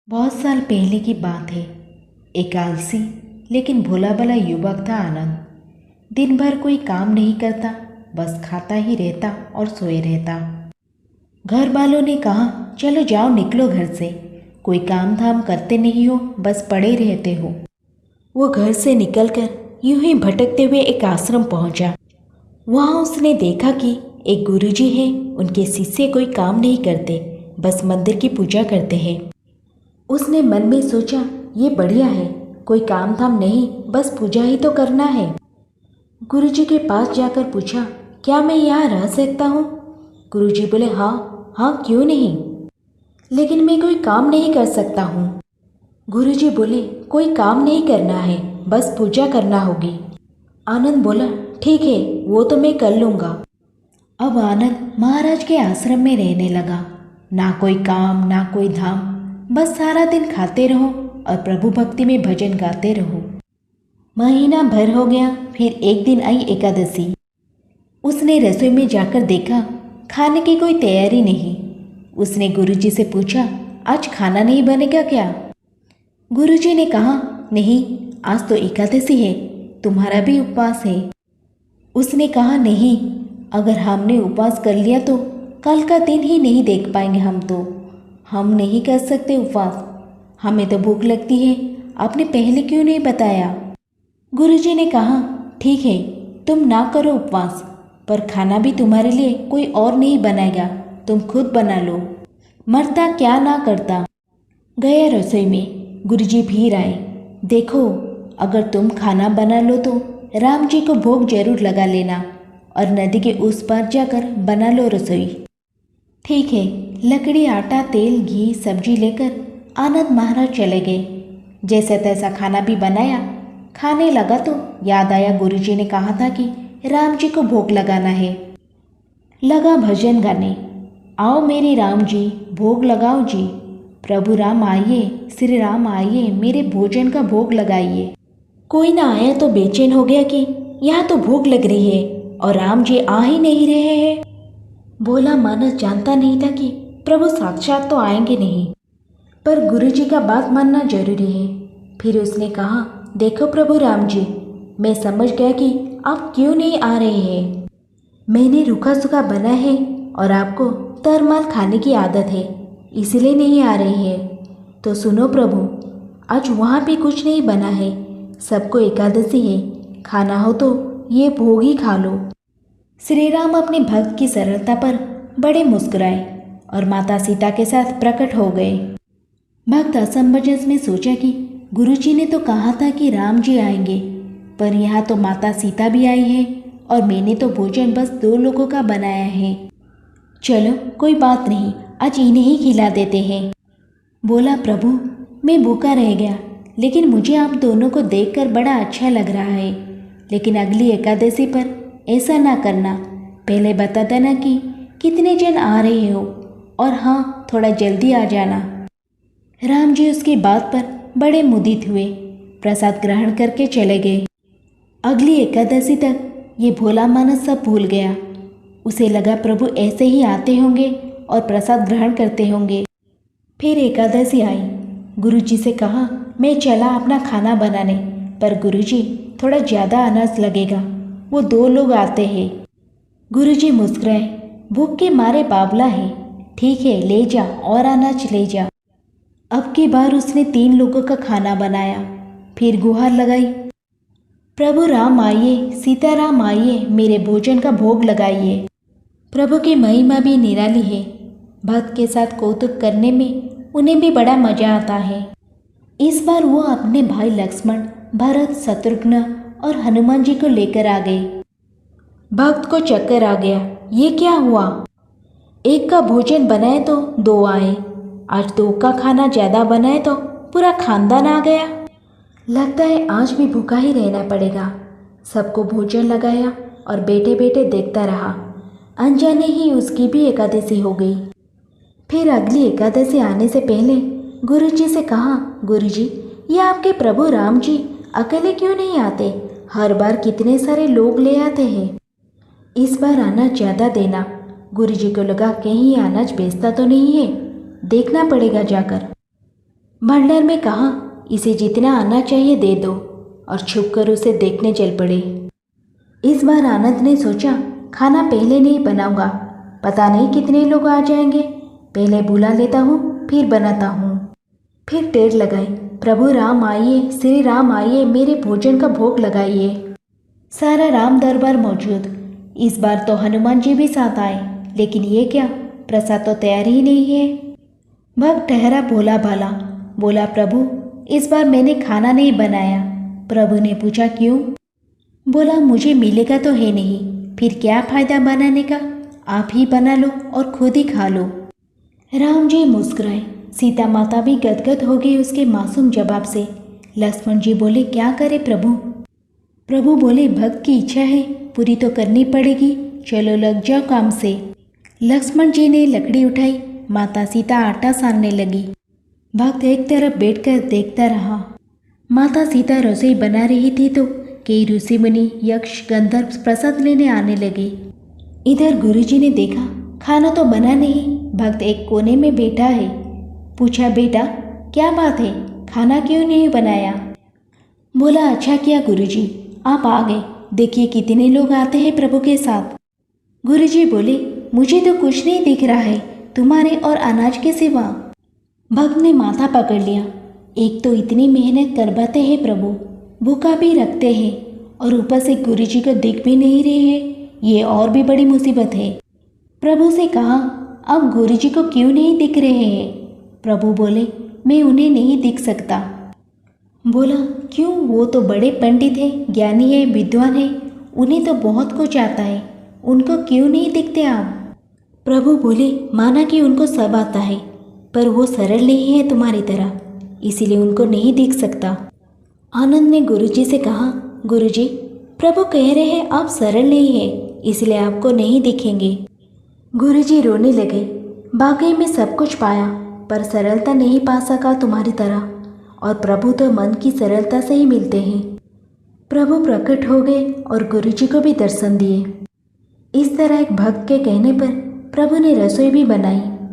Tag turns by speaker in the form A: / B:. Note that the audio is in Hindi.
A: बहुत साल पहले की बात है। एक आलसी लेकिन भोला भला युवक था आनंद। दिन भर कोई काम नहीं करता, बस खाता ही रहता और सोए रहता। घर वालों ने कहा, चलो जाओ निकलो घर से, कोई काम धाम करते नहीं हो, बस पड़े रहते हो। वो घर से निकलकर यूं ही भटकते हुए एक आश्रम पहुंचा। वहां उसने देखा कि एक गुरुजी हैं, उनके शिष्य कोई काम नहीं करते, बस मंदिर की पूजा करते हैं। उसने मन में सोचा, ये बढ़िया है, कोई काम धाम नहीं, बस पूजा ही तो करना है। गुरुजी के पास जाकर पूछा, क्या मैं यहाँ रह सकता हूँ? गुरुजी बोले, हाँ हाँ, क्यों नहीं, लेकिन मैं कोई काम नहीं कर सकता हूँ। गुरुजी बोले, कोई काम नहीं करना है, बस पूजा करना होगी। आनंद बोला, ठीक है, वो तो मैं कर लूँगा। अब आनंद महाराज के आश्रम में रहने लगा। ना कोई काम ना कोई धाम, बस सारा दिन खाते रहो और प्रभु भक्ति में भजन गाते रहो। महीना भर हो गया, फिर एक दिन आई एकादशी। उसने रसोई में जाकर देखा, खाने की कोई तैयारी नहीं। उसने गुरुजी से पूछा, आज खाना नहीं बनेगा क्या? गुरुजी ने कहा, नहीं, आज तो एकादशी है, तुम्हारा भी उपवास है। उसने कहा, नहीं, अगर हमने उपवास कर लिया तो कल का दिन ही नहीं देख पाएंगे हम नहीं कर सकते उपवास, हमें तो भूख लगती है, आपने पहले क्यों नहीं बताया? गुरुजी ने कहा, ठीक है, तुम ना करो उपवास, पर खाना भी तुम्हारे लिए कोई और नहीं बनाएगा, तुम खुद बना लो। मरता क्या ना करता। गया रसोई में, गुरुजी फिर आए। देखो, अगर तुम खाना बना लो तो राम जी को भोग जरूर लगा लेना और नदी के उस पार जाकर बना लो रसोई। ठीक है। लकड़ी, आटा, तेल, घी, सब्जी लेकर आनंद महाराज चले गए। जैसा तैसा खाना भी बनाया। खाने लगा तो याद आया, गुरुजी ने कहा था कि राम जी को भोग लगाना है। लगा भजन गाने, आओ मेरे राम जी, भोग लगाओ जी, प्रभु राम आइए, श्री राम आइए, मेरे भोजन का भोग लगाइए। कोई ना आया तो बेचैन हो गया कि यहाँ तो भूख लग रही है और राम जी आ ही नहीं रहे हैं। भोला मानस जानता नहीं था कि प्रभु साक्षात तो आएंगे नहीं, पर गुरुजी का बात मानना जरूरी है। फिर उसने कहा, देखो प्रभु राम जी, मैं समझ गया कि आप क्यों नहीं आ रहे हैं। मैंने रूखा सूखा बना है और आपको तरमाल खाने की आदत है, इसलिए नहीं आ रही है। तो सुनो प्रभु, आज वहाँ भी कुछ नहीं बना है, सबको एकादशी है, खाना हो तो ये भोग ही खा लो। श्री राम अपने भक्त की सरलता पर बड़े मुस्कुराए और माता सीता के साथ प्रकट हो गए। भक्त असमंजस में सोचा कि गुरुजी ने तो कहा था कि राम जी आएंगे, पर यहाँ तो माता सीता भी आई है और मैंने तो भोजन बस 2 लोगों का बनाया है। चलो कोई बात नहीं, आज इन्हें ही खिला देते हैं। बोला, प्रभु मैं भूखा रह गया, लेकिन मुझे आप दोनों को देखकर बड़ा अच्छा लग रहा है, लेकिन अगली एकादशी पर ऐसा ना करना, पहले बता देना कि कितने जन आ रहे हो, और हाँ, थोड़ा जल्दी आ जाना। राम जी उसकी बात पर बड़े मुदित हुए, प्रसाद ग्रहण करके चले गए। अगली एकादशी तक ये भोला मानस सब भूल गया। उसे लगा प्रभु ऐसे ही आते होंगे और प्रसाद ग्रहण करते होंगे। फिर एकादशी आई। गुरुजी से कहा, मैं चला अपना खाना बनाने, पर गुरुजी थोड़ा ज़्यादा अनाज लगेगा, वो 2 लोग आते हैं। गुरुजी मुस्कुराए, भूख के मारे बावला है, ठीक है, ले जा और अनाज ले जा। अब की बार उसने 3 लोगों का खाना बनाया। फिर गुहार लगाई, प्रभु राम आइए, सीताराम आइए, मेरे भोजन का भोग लगाइए। प्रभु की महिमा भी निराली है। भक्त के साथ कौतुक करने में उन्हें भी बड़ा मजा आता है। इस बार वो अपने भाई लक्ष्मण, भरत, शत्रुघ्न और हनुमान जी को लेकर आ गए। भक्त को चक्कर आ गया, ये क्या हुआ? एक का भोजन बनाए तो 2 आए, आज 2 का खाना ज़्यादा बनाए तो पूरा खानदान आ गया। लगता है आज भी भूखा ही रहना पड़ेगा। सबको भोजन लगाया और बैठे बैठे देखता रहा। अनजाने ही उसकी भी एकादशी हो गई। फिर अगली एकादशी आने से पहले गुरुजी से कहा, गुरुजी, ये आपके प्रभु राम जी अकेले क्यों नहीं आते? हर बार कितने सारे लोग ले आते हैं। इस बार अनाज ज़्यादा देना। गुरुजी को लगा कहीं अनाज बेचता तो नहीं है, देखना पड़ेगा जाकर। भंडार में कहा, इसे जितना आना चाहिए दे दो, और छुप कर उसे देखने चल पड़े। इस बार आनंद ने सोचा, खाना पहले नहीं बनाऊंगा, पता नहीं कितने लोग आ जाएंगे, पहले बुला लेता हूँ फिर बनाता हूँ। फिर टेर लगाई, प्रभु राम आइए, श्री राम आइए, मेरे भोजन का भोग लगाइए। सारा राम दरबार मौजूद। इस बार तो हनुमान जी भी साथ आए, लेकिन ये क्या, प्रसाद तो तैयार ही नहीं है। भक्त ठहरा भोला भाला, बोला, प्रभु इस बार मैंने खाना नहीं बनाया। प्रभु ने पूछा, क्यों? बोला, मुझे मिलेगा तो है नहीं, फिर क्या फायदा बनाने का, आप ही बना लो और खुद ही खा लो। राम जी मुस्कुराए, सीता माता भी गदगद हो गई उसके मासूम जवाब से। लक्ष्मण जी बोले, क्या करे प्रभु? प्रभु बोले, भक्त की इच्छा है, पूरी तो करनी पड़ेगी, चलो लग जाओ काम से। लक्ष्मण जी ने लकड़ी उठाई, माता सीता आटा सानने लगी। भक्त एक तरफ बैठकर देखता रहा। माता सीता रसोई बना रही थी तो कई ऋषि मुनि, यक्ष, गंधर्व प्रसाद लेने आने लगे। इधर गुरुजी ने देखा खाना तो बना नहीं, भक्त एक कोने में बैठा है। पूछा, बेटा क्या बात है, खाना क्यों नहीं बनाया? बोला, अच्छा किया गुरुजी आप आ गए, देखिए कितने लोग आते हैं प्रभु के साथ। गुरुजी बोले, मुझे तो कुछ नहीं दिख रहा है तुम्हारे और अनाज के सिवा। भक्त ने माथा पकड़ लिया, एक तो इतनी मेहनत करवाते हैं प्रभु, भूखा भी रखते हैं, और ऊपर से गुरुजी को दिख भी नहीं रहे हैं, ये और भी बड़ी मुसीबत है। प्रभु से कहा, अब गुरुजी को क्यों नहीं दिख रहे हैं? प्रभु बोले, मैं उन्हें नहीं दिख सकता। बोला, क्यों? वो तो बड़े पंडित हैं, ज्ञानी है, विद्वान है, उन्हें तो बहुत कुछ आता है, उनको क्यों नहीं दिखते आप? प्रभु बोले, माना कि उनको सब आता है, पर वो सरल नहीं है तुम्हारी तरह, इसीलिए उनको नहीं दिख सकता। आनंद ने गुरुजी से कहा, गुरुजी प्रभु कह रहे हैं आप सरल नहीं है, इसलिए आपको नहीं दिखेंगे। गुरुजी रोने लगे, वाकई में सब कुछ पाया, पर सरलता नहीं पा सका तुम्हारी तरह, और प्रभु तो मन की सरलता से ही मिलते हैं। प्रभु प्रकट हो गए और गुरुजी को भी दर्शन दिए। इस तरह एक भक्त के कहने पर प्रभु ने रसोई भी बनाई